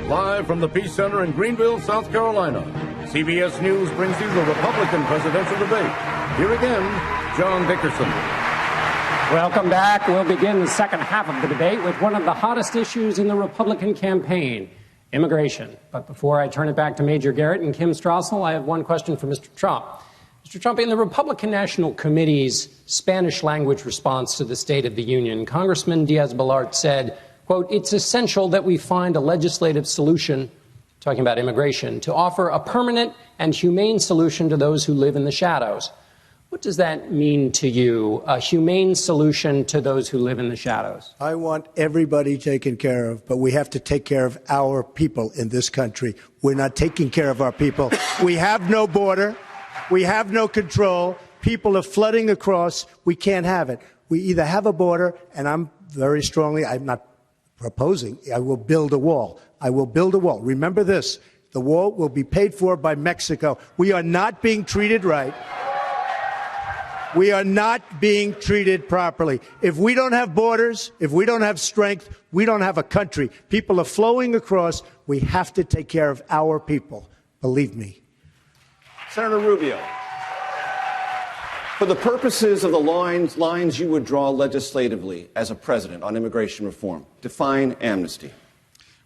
Live from the Peace Center in Greenville, South Carolina, CBS News brings you the Republican presidential debate. Here again, John Dickerson. Welcome back. We'll begin the second half of the debate with one of the hottest issues in the Republican campaign, immigration. But before I turn it back to Major Garrett and Kim Strassel, I have one question for Mr. Trump. Mr. Trump, in the Republican National Committee's Spanish language response to the State of the Union, Congressman Diaz-Balart said, quote, "It's essential that we find a legislative solution," talking about immigration, "to offer a permanent and humane solution to those who live in the shadows." What does that mean to you, a humane solution to those who live in the shadows? I want everybody taken care of, but we have to take care of our people in this country. We're not taking care of our people. We have no border. We have no control. People are flooding across. We can't have it. We either have a border, and I'm not proposing, I will build a wall. I will build a wall. Remember this, the wall will be paid for by Mexico. We are not being treated right. We are not being treated properly. If we don't have borders, if we don't have strength, we don't have a country. People are flowing across. We have to take care of our people. Believe me. Senator Rubio, for the purposes of the lines you would draw legislatively as a president on immigration reform, define amnesty.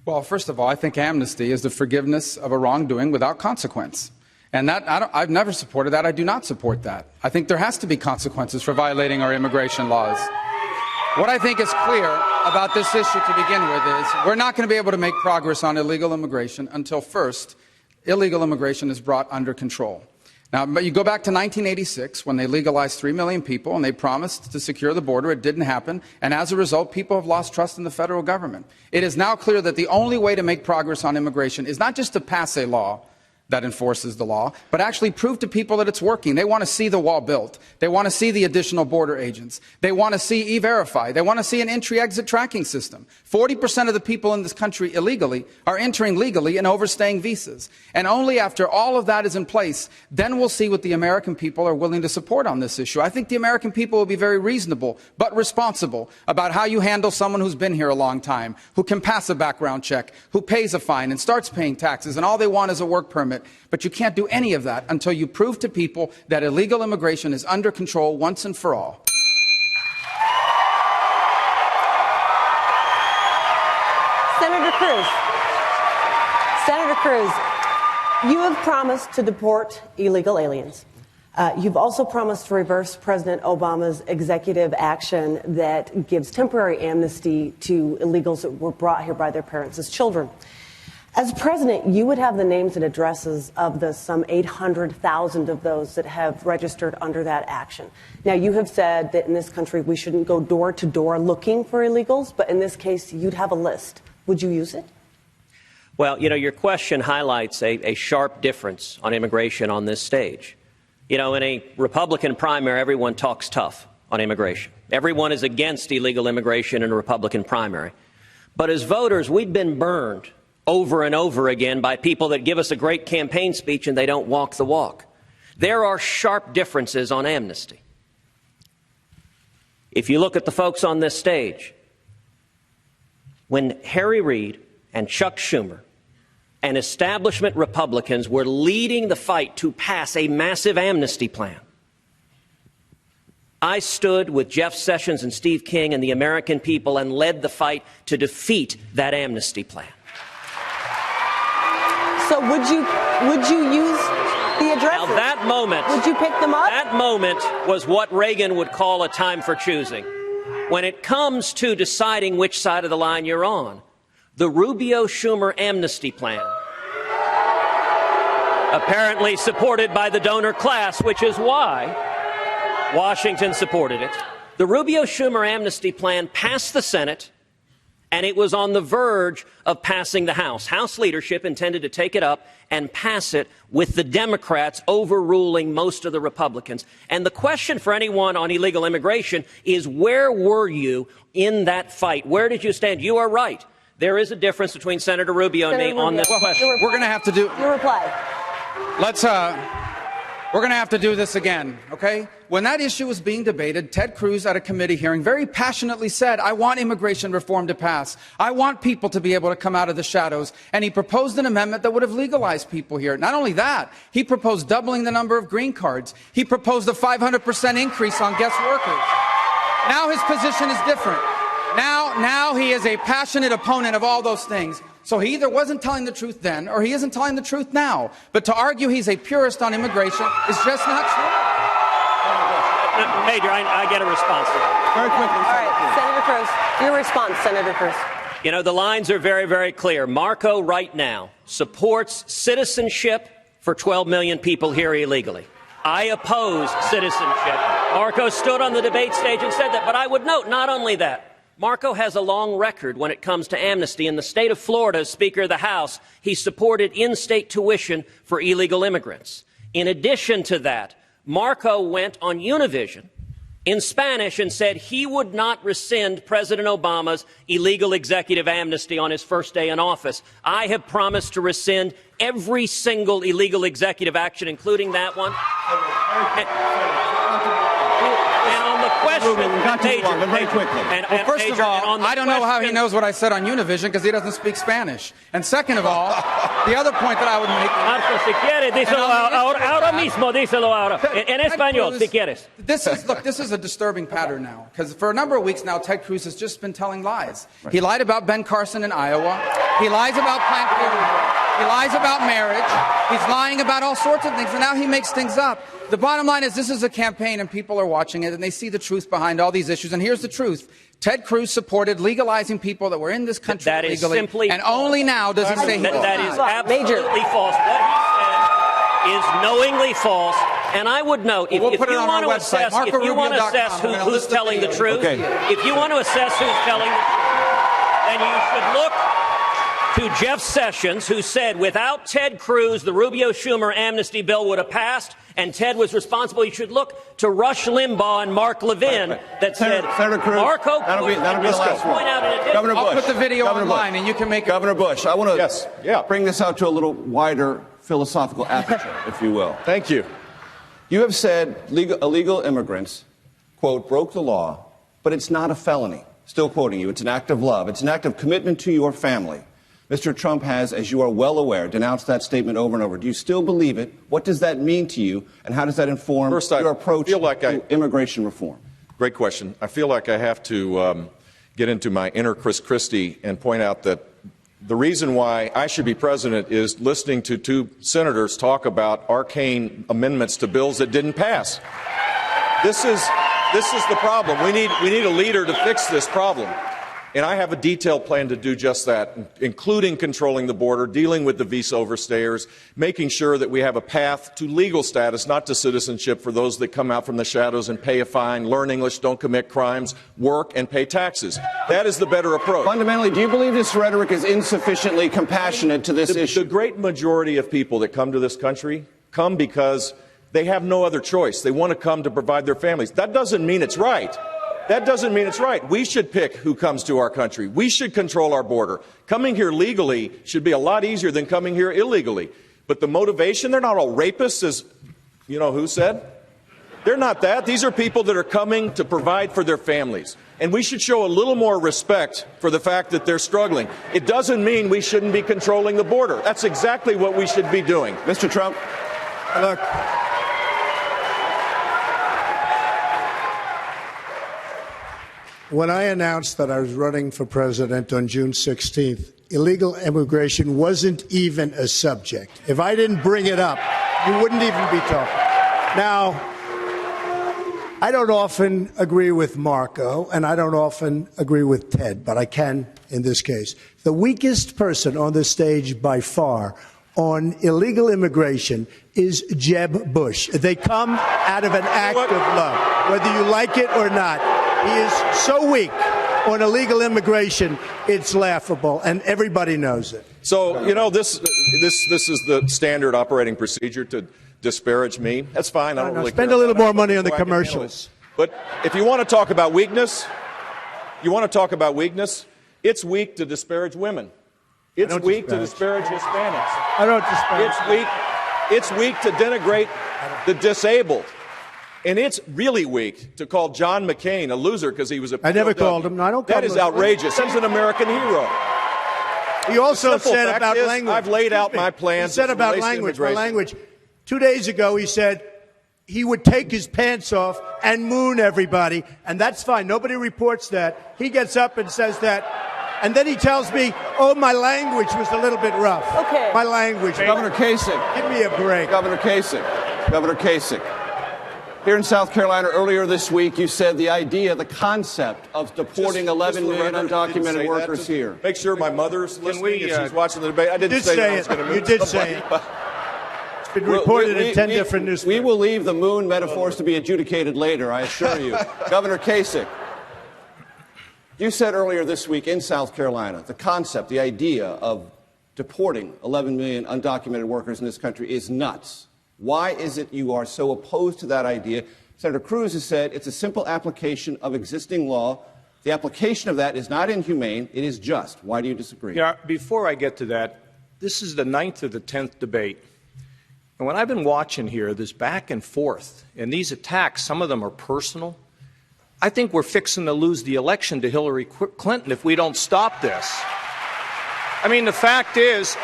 Well, first of all, I think amnesty is the forgiveness of a wrongdoing without consequence. And that I've never supported that. I do not support that. I think there has to be consequences for violating our immigration laws. What I think is clear about this issue to begin with is we're not going to be able to make progress on illegal immigration until first illegal immigration is brought under control. Now, but you go back to 1986 when they legalized 3 million people and they promised to secure the border. It didn't happen. And as a result, people have lost trust in the federal government. It is now clear that the only way to make progress on immigration is not just to pass a law that enforces the law, but actually prove to people that it's working. They want to see the wall built. They want to see the additional border agents. They want to see E-Verify. They want to see an entry-exit tracking system. 40% of the people in this country illegally are entering legally and overstaying visas. And only after all of that is in place, then we'll see what the American people are willing to support on this issue. I think the American people will be very reasonable but responsible about how you handle someone who's been here a long time, who can pass a background check, who pays a fine and starts paying taxes, and all they want is a work permit. But you can't do any of that until you prove to people that illegal immigration is under control once and for all. Senator Cruz, you have promised to deport illegal aliens. You've also promised to reverse President Obama's executive action that gives temporary amnesty to illegals that were brought here by their parents as children. As president, you would have the names and addresses of the some 800,000 of those that have registered under that action. Now, you have said that in this country we shouldn't go door to door looking for illegals, but in this case, you'd have a list. Would you use it? Well, your question highlights a sharp difference on immigration on this stage. In a Republican primary, everyone talks tough on immigration. Everyone is against illegal immigration in a Republican primary. But as voters, we've been burned over and over again by people that give us a great campaign speech and they don't walk the walk. There are sharp differences on amnesty. If you look at the folks on this stage, when Harry Reid and Chuck Schumer and establishment Republicans were leading the fight to pass a massive amnesty plan, I stood with Jeff Sessions and Steve King and the American people and led the fight to defeat that amnesty plan. So would you use the addresses? Now that moment, would you pick them up? That moment was what Reagan would call a time for choosing. When it comes to deciding which side of the line you're on, the Rubio-Schumer amnesty plan, apparently supported by the donor class, which is why Washington supported it. The Rubio-Schumer amnesty plan passed the Senate, and it was on the verge of passing the House. House leadership intended to take it up and pass it with the Democrats overruling most of the Republicans. And the question for anyone on illegal immigration is, where were you in that fight? Where did you stand? You are right. There is a difference between Senator Rubio and me on this question. We're going to have to do... Your reply. We're going to have to do this again, okay? When that issue was being debated, Ted Cruz at a committee hearing very passionately said, I want immigration reform to pass. I want people to be able to come out of the shadows. And he proposed an amendment that would have legalized people here. Not only that, he proposed doubling the number of green cards. He proposed a 500% increase on guest workers. Now his position is different. Now he is a passionate opponent of all those things. So he either wasn't telling the truth then, or he isn't telling the truth now. But to argue he's a purist on immigration is just not true. Major, I get a response to that. Very quickly. All right, Senator Cruz, your response, Senator Cruz. You know, the lines are very, very clear. Marco right now supports citizenship for 12 million people here illegally. I oppose citizenship. Marco stood on the debate stage and said that. But I would note, not only that, Marco has a long record when it comes to amnesty. In the state of Florida, as Speaker of the House, he supported in-state tuition for illegal immigrants. In addition to that, Marco went on Univision in Spanish and said he would not rescind President Obama's illegal executive amnesty on his first day in office. I have promised to rescind every single illegal executive action, including that one. And on the question, First of all, I don't know how he knows what I said on Univision because he doesn't speak Spanish. And second of all, the other point that I would make... Marco, si quieres, díselo ahora mismo, díselo ahora. En español, si quieres. This is a disturbing pattern now, because for a number of weeks now, Ted Cruz has just been telling lies. Right. He lied about Ben Carson in Iowa. He lies about Planned Parenthood. He lies about marriage. He's lying about all sorts of things, and now he makes things up. The bottom line is this is a campaign, and people are watching it, and they see the truth behind all these issues. And here's the truth. Ted Cruz supported legalizing people that were in this country that illegally, is simply and only now does he say that is absolutely false. What he said is knowingly false. And I would note, if you want to assess, who's telling the truth, if you want to assess who's telling the truth, then you should look to Jeff Sessions, who said without Ted Cruz, the Rubio-Schumer amnesty bill would have passed, and Ted was responsible. You should look to Rush Limbaugh and Mark Levin that said Marco that'll be the last one. Governor Bush. I'll put the video Governor online, Bush. and you can make it. Governor Bush, I want to bring this out to a little wider philosophical aperture, if you will. Thank you. You have said illegal immigrants, quote, broke the law, but it's not a felony. Still quoting you. It's an act of love. It's an act of commitment to your family. Mr. Trump has, as you are well aware, denounced that statement over and over. Do you still believe it? What does that mean to you? And how does that inform your approach to immigration reform? Great question. I feel like I have to get into my inner Chris Christie and point out that the reason why I should be president is listening to two senators talk about arcane amendments to bills that didn't pass. This is the problem. We need a leader to fix this problem. And I have a detailed plan to do just that, including controlling the border, dealing with the visa overstayers, making sure that we have a path to legal status, not to citizenship, for those that come out from the shadows and pay a fine, learn English, don't commit crimes, work, and pay taxes. That is the better approach. Fundamentally, do you believe this rhetoric is insufficiently compassionate to this issue? The great majority of people that come to this country come because they have no other choice. They want to come to provide their families. That doesn't mean it's right. That doesn't mean it's right. We should pick who comes to our country. We should control our border. Coming here legally should be a lot easier than coming here illegally. But the motivation, they're not all rapists, as you know who said. They're not that. These are people that are coming to provide for their families. And we should show a little more respect for the fact that they're struggling. It doesn't mean we shouldn't be controlling the border. That's exactly what we should be doing. Mr. Trump, Look, when I announced that I was running for president on June 16th, illegal immigration wasn't even a subject. If I didn't bring it up, you wouldn't even be talking. Now, I don't often agree with Marco, and I don't often agree with Ted, but I can in this case. The weakest person on the stage by far on illegal immigration is Jeb Bush. They come out of an act of love, whether you like it or not. He is so weak on illegal immigration, it's laughable, and everybody knows it. So, you know, this is the standard operating procedure to disparage me. That's fine. I don't really spend care a little about more it. money on the So I can handle commercials. it. But if you want to talk about weakness, it's weak to disparage women. It's weak to disparage Hispanics. I don't disparage. It's weak. It's weak to denigrate the disabled. And it's really weak to call John McCain a loser because he was a POW. I never called him. No, I don't call That him is a- outrageous. He's an American hero. He also The simple said fact about is, language. I've laid out my plans. He said as it about relates to language. My immigration. language. 2 days ago, he said he would take his pants off and moon everybody, and that's fine. Nobody reports that. He gets up and says that, and then he tells me, "Oh, my language was a little bit rough." Okay. My language. Governor Kasich. Give me a break. Governor Kasich. Governor Kasich. Here in South Carolina earlier this week, you said the idea, the concept of deporting 11 million undocumented workers here. Make sure my mother's listening we, if she's watching the debate. I didn't did say that say I was it. going to move You did somebody, say it. but- It's been reported in 10 different We newspapers. will leave the moon metaphors to be adjudicated later, I assure you. Governor Kasich, you said earlier this week in South Carolina, the concept, the idea of deporting 11 million undocumented workers in this country is nuts. Why is it you are so opposed to that idea? Senator Cruz has said it's a simple application of existing law. The application of that is not inhumane, it is just. Why do you disagree? Yeah, before I get to that, this is the 9th or the 10th debate. And when I've been watching here, this back and forth, and these attacks, some of them are personal. I think we're fixing to lose the election to Hillary Clinton if we don't stop this. I mean, the fact is,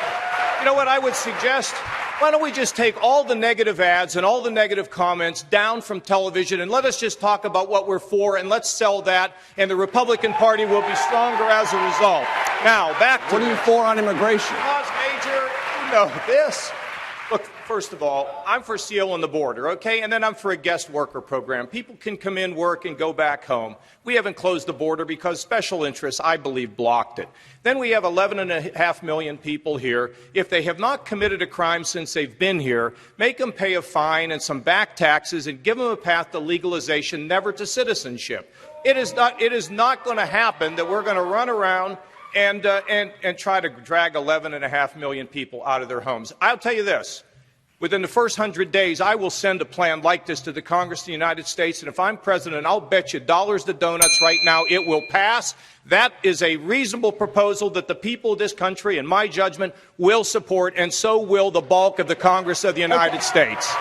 you know what I would suggest? Why don't we just take all the negative ads and all the negative comments down from television and let us just talk about what we're for and let's sell that, and the Republican Party will be stronger as a result. Now, back to What are you for on immigration? because, Major, you know this. Look, first of all, I'm for sealing the border, okay? And then I'm for a guest worker program. People can come in, work, and go back home. We haven't closed the border because special interests, I believe, blocked it. Then we have 11.5 million people here. If they have not committed a crime since they've been here, make them pay a fine and some back taxes and give them a path to legalization, never to citizenship. It is not going to happen that we're going to run around and try to drag 11.5 million people out of their homes. I'll tell you this. Within the first 100 days, I will send a plan like this to the Congress of the United States, and if I'm president, I'll bet you dollars to donuts right now it will pass. That is a reasonable proposal that the people of this country, in my judgment, will support, and so will the bulk of the Congress of the United States.